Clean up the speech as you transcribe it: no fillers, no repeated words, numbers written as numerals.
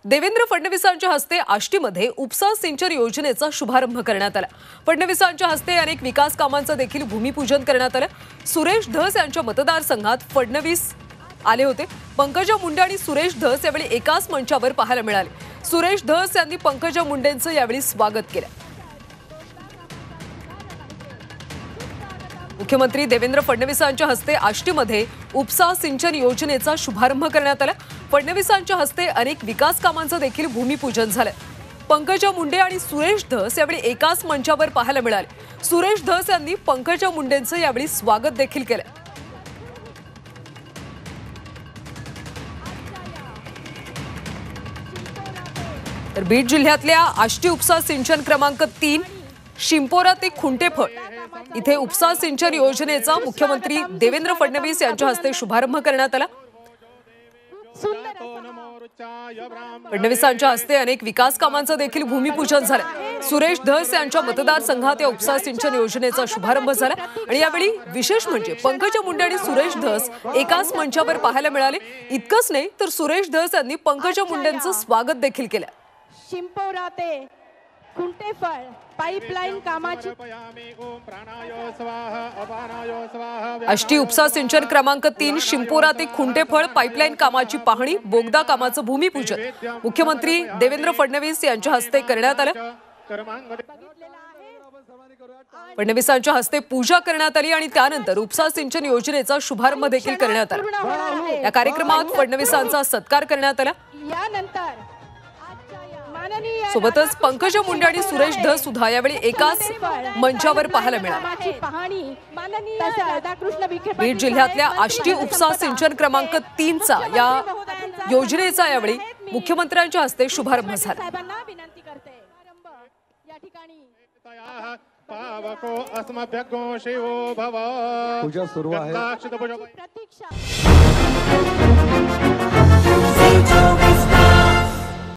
देवेंद्र फडणवीसांच्या हस्ते आष्टीमध्ये उपसा सिंचन योजनेचा शुभारंभ करण्यात आला। फडणवीसांच्या हस्ते अनेक विकास कामांचं देखील भूमिपूजन करण्यात आलं। सुरेश धस यांच्या मतदारसंघात फडणवीस आले होते। पंकजा मुंडे आणि सुरेश धस यावेळी एकाच मंचावर पाहायला मिळाले। सुरेश धस यांनी पंकजा मुंडेंचं यावेळी स्वागत केलं। मुख्यमंत्री देवेंद्र फडणवीसांच्या हस्ते आष्टीमध्ये उपसा सिंचन योजनेचा शुभारंभ करण्यात आला। फडणवीसांच्या हस्ते अनेक विकास कामांचं देखील भूमिपूजन झालं। पंकजा मुंडे आणि सुरेश धस यावेळी एकाच मंचावर पाहायला मिळाले। सुरेश धस यांनी पंकजा मुंडेंचं यावेळी स्वागत देखील केलं। तर बीड जिल्ह्यातल्या आष्टी उपसा सिंचन क्रमांक 3 शिंपोरा ते खुंटेफळ इथे उपसा सिंचन योजनेचा मुख्यमंत्री देवेंद्र फडणवीस यांच्या हस्ते शुभारंभ करण्यात आला। फडणवीसांच्या हस्ते अनेक विकास कामांचं देखील भूमिपूजन झालं। सुरेश धस यांच्या मतदारसंघात या उपसा सिंचन योजनेचा शुभारंभ झाला आणि यावेळी विशेष म्हणजे पंकजा मुंडे आणि सुरेश धस एकाच मंचावर पाहायला मिळाले। इतकंच नाही तर सुरेश धस यांनी पंकजा मुंडेंचं स्वागत देखील केलं। शिंपोरा ते खुंटेफळ पाइपलाइन कामाची आष्टी उपसा सिंचन क्रमांक 3 शिंपोरा ते खुंटेफळ पाइपलाइन कामाची पाहणी, बोगदा कामाचं भूमिपूजन मुख्यमंत्री देवेंद्र फडणवीस यांच्या हस्ते करण्यात आलं। फडणवीसांच्या हस्ते पूजा करण्यात आली आणि त्यानंतर उपसा सिंचन योजनेचा शुभारंभ देखील करण्यात आला। या कार्यक्रमात फडणवीसांचा सत्कार करण्यात आला। यानंतर सोबतच पंकजा मुंडे आणि सुरेश धस सुद्धा यावेळी एकाच मंचावर पाहायला मिळाले। बीड जिल्ह्यातल्या आष्टी उपसा सिंचन क्रमांक 3 चा या योजनेचा यावेळी मुख्यमंत्र्यांच्या हस्ते शुभारंभ झाला। पूजा सुरू आहे।